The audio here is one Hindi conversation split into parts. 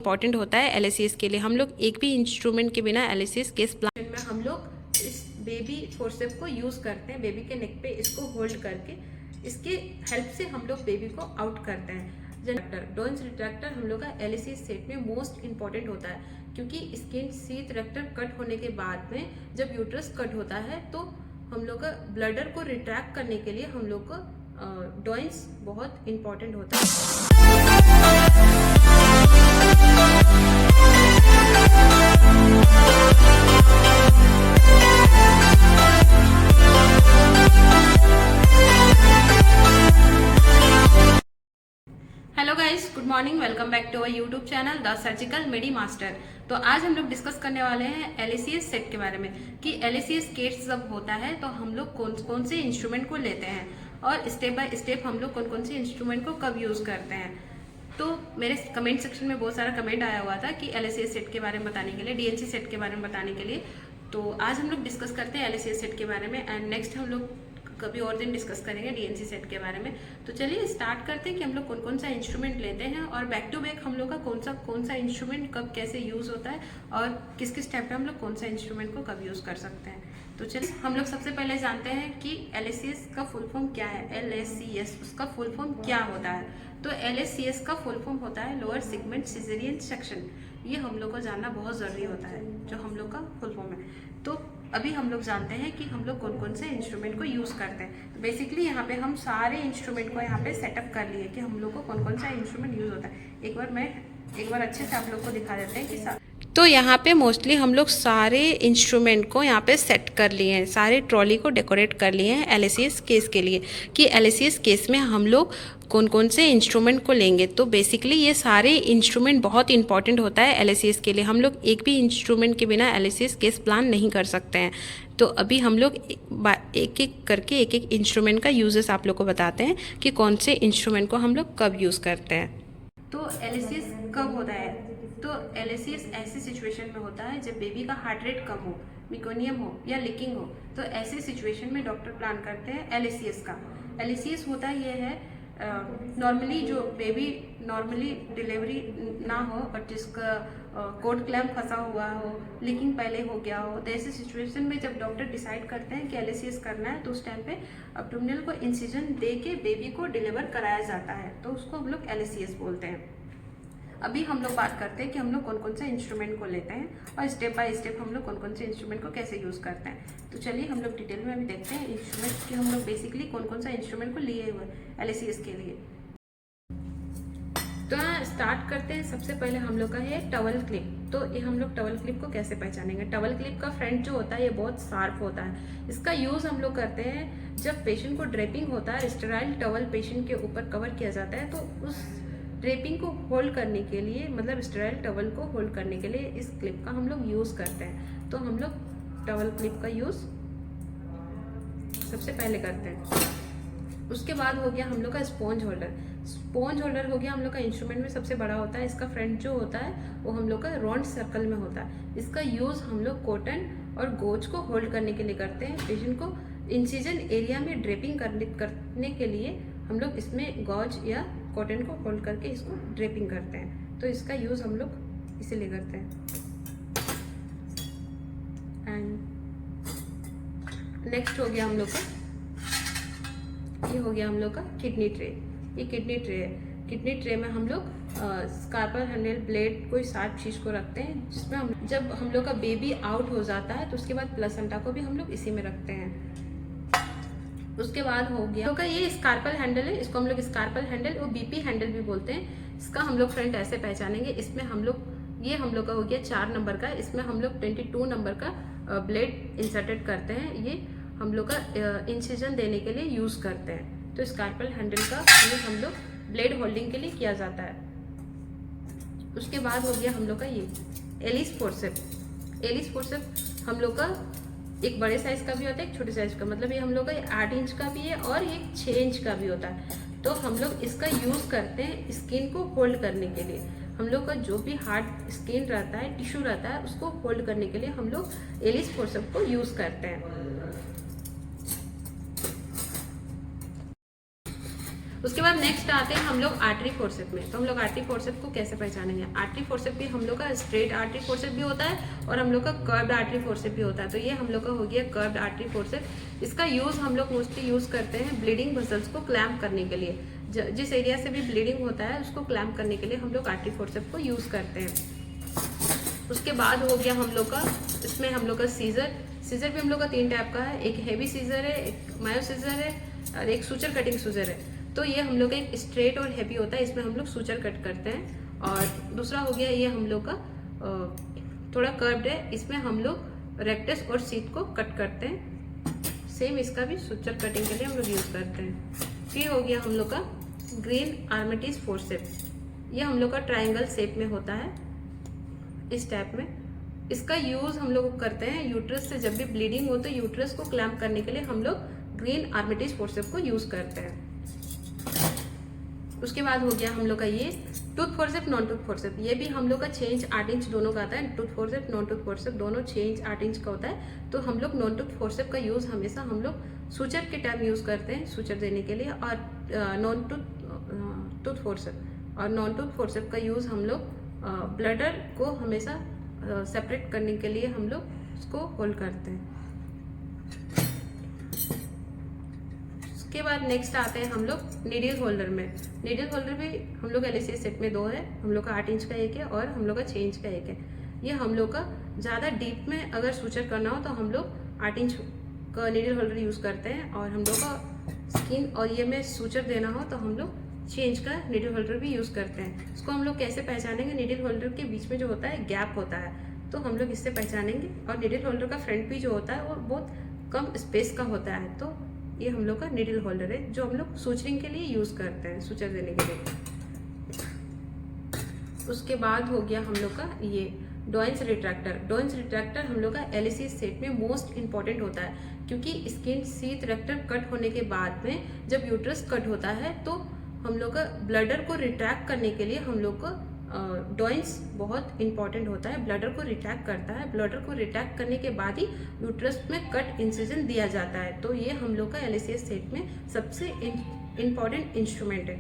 इंपॉर्टेंट होता है एलएसीएस के लिए। हम लोग एक भी इंस्ट्रूमेंट के बिना एलएसीएस केस प्लान में हम लोग इस बेबी फोर्सेप को यूज़ करते हैं। बेबी के नेक पे इसको होल्ड करके इसके हेल्प से हम लोग बेबी को आउट करते हैं। डॉइंस रिट्रैक्टर हम लोग का एलएसीएस सेट में मोस्ट इंपॉर्टेंट होता है, क्योंकि स्किन शीथ रेक्टर कट होने के बाद में जब यूट्रस कट होता है तो हम लोग का ब्लडर को रिट्रैक्ट करने के लिए हम लोग को डॉइंस बहुत इंपॉर्टेंट होता है। Hello guys, good morning, welcome back to our YouTube channel the surgical medi master. तो आज हम लोग डिस्कस करने वाले हैं एलएसीएस सेट के बारे में कि एलएसीएस केस जब होता है तो हम लोग कौन कौन से इंस्ट्रूमेंट को लेते हैं और स्टेप बाय स्टेप हम लोग कौन कौन से इंस्ट्रूमेंट को कब यूज़ करते हैं। तो मेरे कमेंट सेक्शन में बहुत सारा कमेंट आया हुआ था कि एलएसीएस सेट के बारे में बताने के लिए, डीएनसी सेट के बारे में बताने के लिए। तो आज हम लोग डिस्कस करते हैं एलएसीएस सेट के बारे में एंड नेक्स्ट हम लोग कभी और दिन डिस्कस करेंगे डीएनसी सेट के बारे में। तो चलिए स्टार्ट करते हैं कि हम लोग कौन कौन सा इंस्ट्रूमेंट लेते हैं और बैक टू बैक हम लोग का कौन सा इंस्ट्रूमेंट कब कैसे यूज़ होता है और किस किस टाइप पे हम लोग कौन सा इंस्ट्रूमेंट को कब यूज़ कर सकते हैं। तो चलिए हम लोग सबसे पहले जानते हैं कि एलएसीएस का फुल फॉर्म क्या है। एलएसीएस उसका फुल फॉर्म क्या होता है। तो एलएसीएस का फुल फॉर्म होता है लोअर सेगमेंट सिजेरियन सेक्शन। ये हम लोग को जानना बहुत ज़रूरी होता है, जो हम लोग का फुल फॉर्म है। तो अभी हम लोग जानते हैं कि हम लोग कौन कौन से इंस्ट्रूमेंट को यूज़ करते हैं। तो बेसिकली यहाँ पे हम सारे इंस्ट्रूमेंट को यहाँ पे सेटअप कर लिए कि हम लोग को कौन कौन सा इंस्ट्रूमेंट यूज़ होता है। एक बार अच्छे से आप लोग को दिखा देते हैं कि तो यहाँ पे मोस्टली हम लोग सारे इंस्ट्रूमेंट को यहाँ पे सेट कर लिए हैं, सारे ट्रॉली को डेकोरेट कर लिए हैं एलएसीएस केस के लिए कि एलएसीएस केस में हम लोग कौन कौन से इंस्ट्रूमेंट को लेंगे। तो बेसिकली ये सारे इंस्ट्रूमेंट बहुत इंपॉर्टेंट होता है एलएसीएस के लिए। हम लोग एक भी इंस्ट्रूमेंट के बिना एलएसीएस केस प्लान नहीं कर सकते हैं। तो अभी हम लोग एक एक करके एक एक इंस्ट्रूमेंट का यूजेस आप लोग को बताते हैं कि कौन से इंस्ट्रूमेंट को हम लोग कब यूज़ करते हैं। तो एलएसीएस कब होता है? तो एलएसीएस ऐसी सिचुएशन में होता है जब बेबी का हार्ट रेट कम हो, मिकोनियम हो या लीकिंग हो। तो ऐसे सिचुएशन में डॉक्टर प्लान करते हैं एलएसीएस का। एलएसीएस होता ये है नॉर्मली जो बेबी नॉर्मली डिलीवरी ना हो और जिसका कोट क्लैम्प फंसा हुआ हो, लीकिंग पहले हो गया हो, तो ऐसे सिचुएशन में जब डॉक्टर डिसाइड करते हैं कि एलएसीएस करना है तो उस टाइम पे अब्डोमिनल को इंसिजन दे के बेबी को डिलीवर कराया जाता है। तो उसको हम लोग एलएसीएस बोलते हैं। अभी हम लोग बात करते हैं कि हम लोग कौन कौन से इंस्ट्रूमेंट को लेते हैं और स्टेप बाय स्टेप हम लोग कौन कौन से इंस्ट्रूमेंट को कैसे यूज़ करते हैं। तो चलिए हम लोग डिटेल में अभी देखते हैं इंस्ट्रूमेंट कि हम लोग बेसिकली कौन कौन सा इंस्ट्रूमेंट को लिए हुए एलएसीएस के लिए। तो स्टार्ट करते हैं। सबसे पहले हम लोग का है टवल क्लिप। तो ये हम लोग टवल क्लिप को कैसे पहचानेंगे। टवल क्लिप का फ्रंट जो होता है ये बहुत शार्प होता है। इसका यूज़ हम लोग करते हैं जब पेशेंट को ड्रेपिंग होता है, स्टेराइल टवल पेशेंट के ऊपर कवर किया जाता है, तो उस ड्रेपिंग को होल्ड करने के लिए, मतलब स्टेराइल टवल को होल्ड करने के लिए इस क्लिप का हम लोग यूज़ करते हैं। तो हम लोग टवल क्लिप का यूज़ सबसे पहले करते हैं। उसके बाद हो गया हम लोग का स्पॉन्ज होल्डर। स्पॉन्ज होल्डर हो गया हम लोग का इंस्ट्रूमेंट में सबसे बड़ा होता है। इसका फ्रंट जो होता है वो हम लोग का राउंड सर्कल में होता है। इसका यूज़ हम लोग कॉटन और गोज को होल्ड करने के लिए करते हैं। पेशेंट को इंसिजन एरिया में ड्रेपिंग करने के लिए हम लोग इसमें गॉज या कॉटन को होल्ड करके इसको ड्रेपिंग करते हैं। तो इसका यूज़ हम लोग इसीलिए करते हैं। एंड नेक्स्ट हो गया हम लोग का, ये हो गया हम लोग का किडनी ट्रे। ये किडनी ट्रे है। किडनी ट्रे में हम लोग स्कारपल हैंडल ब्लेड कोई शार्प चीज़ को रखते हैं, जिसमें हम जब हम लोग का बेबी आउट हो जाता है तो उसके बाद प्लेसेंटा को भी हम लोग इसी में रखते हैं। उसके बाद हो गया तो ये स्कारपल हैंडल है। इसको हम लोग स्कारपल हैंडल और बीपी हैंडल भी बोलते हैं। इसका हम लोग फ्रंट ऐसे पहचानेंगे। इसमें हम लोग ये हम लोग का हो गया 4 नंबर का। इसमें हम लोग 22 नंबर का ब्लेड इंसर्टेड करते हैं। ये हम लोग का इंसिजन देने के लिए यूज़ करते हैं। तो स्कारपल हैंडल का यूज़ हम लोग ब्लेड होल्डिंग के लिए किया जाता है। उसके बाद हो गया हम लोग का ये एलिस फोर्सेप। एलिस फोर्सेप हम लोग का एक बड़े साइज का भी होता है, एक छोटे साइज का, मतलब ये हम लोग का 8 इंच का भी है और एक 6 इंच का भी होता है। तो हम लोग इसका यूज़ करते हैं स्किन को होल्ड करने के लिए। हम लोग का जो भी हार्ड स्किन रहता है, टिश्यू रहता है, उसको होल्ड करने के लिए हम लोग एलिस फोर्सेप को यूज़ करते हैं। उसके बाद नेक्स्ट आते हैं हम लोग आर्टरी फोर्सेप में। तो हम लोग आर्टरी फोर्सेप को कैसे पहचानेंगे? आर्टरी फोर्सेप भी हम लोग का स्ट्रेट आर्टरी फोर्सेप भी होता है और हम लोग का कर्व्ड आर्टरी फोर्सेप भी होता है। तो ये हम लोग का हो गया कर्व्ड आर्टरी फोर्सेप। इसका यूज हम लोग मोस्टली यूज करते हैं ब्लीडिंग मसल्स को क्लैम्प करने के लिए। जिस एरिया से भी ब्लीडिंग होता है उसको क्लैम्प करने के लिए हम लोग आर्टरी फोर्सेप को यूज करते हैं। उसके बाद हो गया हम लोग का, इसमें हम लोग का सीजर भी हम लोग का 3 टाइप का है। एक हैवी सीजर है, एक मायो सीजर है और एक सूचर कटिंग सीजर है। तो ये हम लोग का एक स्ट्रेट और हैवी होता है, इसमें हम लोग सूचर कट करते हैं। और दूसरा हो गया ये हम लोग का थोड़ा कर्व्ड है, इसमें हम लोग रेक्टस और सीट को कट करते हैं। सेम इसका भी सूचर कटिंग के लिए हम लोग यूज़ करते हैं। फिर हो गया हम लोग का ग्रीन आर्मेटिस फोर्सेप। ये हम लोग का ट्राइंगल शेप में होता है, इस टाइप में। इसका यूज़ हम लोग करते हैं यूट्रस से जब भी ब्लीडिंग हो तो यूट्रस को क्लैम्प करने के लिए हम लोग ग्रीन आर्मेटिस फोर्सेप को यूज़ करते हैं। उसके बाद हो गया हम लोग का ये tooth forcep, non tooth forcep. ये भी हम लोग का 6 इंच 8 इंच दोनों का आता है। Tooth forcep, non tooth forcep दोनों 6 इंच 8 इंच का होता है। तो हम लोग नॉन टूथ फोर्सेप का यूज़ हमेशा हम लोग सूचर के टाइम यूज़ करते हैं, सूचर देने के लिए। और नॉन टूथ फोर्सेप और नॉन टूथ फोर्सेप का यूज़ हम लोग ब्लडर को हमेशा सेपरेट करने के लिए हम लोग उसको होल्ड करते हैं। उसके बाद नेक्स्ट आते हैं हम लोग नीडल होल्डर में। नीडल होल्डर भी हम लोग LACS सेट में 2 है, हम लोग का 8 इंच का एक है और हम लोग का 6 इंच का एक है। ये हम लोग का ज़्यादा डीप में अगर सूचर करना हो तो हम लोग 8 इंच का नीडल होल्डर यूज़ करते हैं। और हम लोग का स्किन और ये में सूचर देना हो तो हम लोग 6 इंच का नीडल होल्डर भी यूज़ करते हैं। इसको हम लोग कैसे पहचानेंगे? नीडल होल्डर के बीच में जो होता है गैप होता है, तो हम लोग इससे पहचानेंगे। और नीडल होल्डर का फ्रंट भी जो होता है वो बहुत कम स्पेस का होता है। तो ये हम लोग का नीडल होल्डर है जो हम लोग सूचरिंग के लिए यूज़ करते हैं, सूचर देने के लिए। उसके बाद हो गया हम लोग का ये डॉइंस रिट्रैक्टर। डॉइंस रिट्रैक्टर हम लोग का LACS सेट में मोस्ट इंपॉर्टेंट होता है, क्योंकि स्किन सीथ रेक्टर कट होने के बाद में जब यूट्रस कट होता है तो हम लोग का ब्लडर को रिट्रैक्ट करने के लिए हम लोग का डॉइंस बहुत इंपॉर्टेंट होता है। ब्लडर को रिट्रैक्ट करता है, ब्लडर को रिट्रैक्ट करने के बाद ही यूट्रस में कट इंसिजन दिया जाता है। तो ये हम लोग का LACS सेट में सबसे इंपॉर्टेंट इंस्ट्रूमेंट है।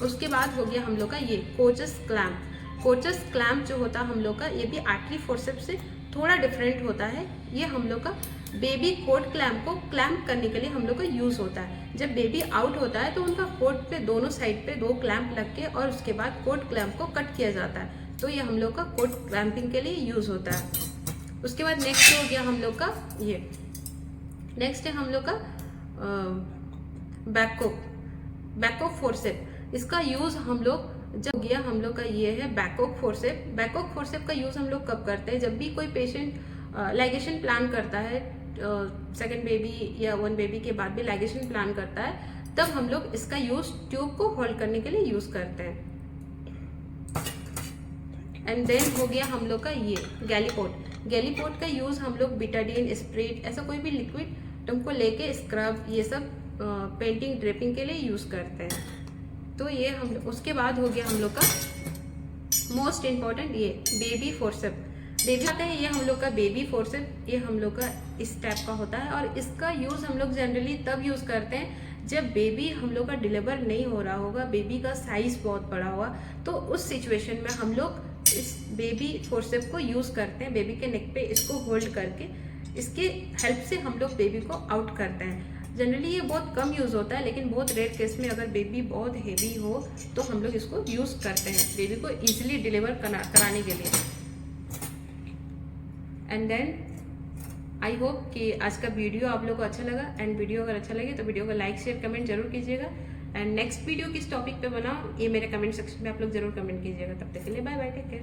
उसके बाद हो गया हम लोग का ये कोचस क्लैम्प। कोचस क्लैम्प जो होता है हम लोग का, ये भी आर्टरी फोर्सेप से थोड़ा डिफरेंट होता है। ये हम लोग का बेबी कोट क्लैम्प को क्लैम्प करने के लिए हम लोग का यूज़ होता है। जब बेबी आउट होता है तो उनका कोट पे दोनों साइड पे 2 क्लैम्प लग के और उसके बाद कोट क्लैम्प को कट किया जाता है। तो ये हम लोग का कोट क्लैम्पिंग के लिए यूज़ होता है। उसके बाद नेक्स्ट हो गया हम लोग का ये, नेक्स्ट है हम लोग का बैकऑक फोर्सेप। इसका यूज़ हम लोग जब गया हम लोग का ये है बैकऑक फोर्सेप। बैकऑक फोर्सेप का यूज़ हम लोग कब करते हैं? जब भी कोई पेशेंट लाइगेशन प्लान करता है, सेकंड बेबी या 1 बेबी के बाद भी लाइगेशन प्लान करता है, तब हम लोग इसका यूज़ ट्यूब को होल्ड करने के लिए यूज़ करते हैं। एंड देन हो गया हम लोग का ये गैलीपोर्ट। गैलीपोर्ट का यूज़ हम लोग बिटाडीन, स्प्रिट, ऐसा कोई भी लिक्विड तुमको लेके स्क्रब ये सब पेंटिंग ड्रेपिंग के लिए यूज़ करते हैं। तो ये हम, उसके बाद हो गया हम लोग का मोस्ट इम्पॉर्टेंट ये बेबी फोर्सेप। बेबी आते हैं, ये हम लोग का बेबी फोर्सेप, ये हम लोग का इस टाइप का होता है। और इसका यूज़ हम लोग जनरली तब यूज़ करते हैं जब बेबी हम लोग का डिलीवर नहीं हो रहा होगा, बेबी का साइज़ बहुत बड़ा हुआ, तो उस सिचुएशन में हम लोग इस बेबी फोर्सेप को यूज़ करते हैं। बेबी के नेक पे इसको होल्ड करके इसके हेल्प से हम लोग बेबी को आउट करते हैं। जनरली ये बहुत कम यूज़ होता है, लेकिन बहुत रेयर केस में अगर बेबी बहुत हेवी हो तो हम लोग इसको यूज़ करते हैं बेबी को ईजिली डिलीवर कराने के लिए। एंड देन आई होप कि आज का वीडियो आप लोग को अच्छा लगा। एंड वीडियो अगर अच्छा लगे तो वीडियो को लाइक शेयर कमेंट जरूर कीजिएगा। एंड नेक्स्ट वीडियो किस टॉपिक पे बनाओ ये मेरे कमेंट सेक्शन में आप लोग जरूर कमेंट कीजिएगा। तब तक के लिए बाय बाय, टेक केयर।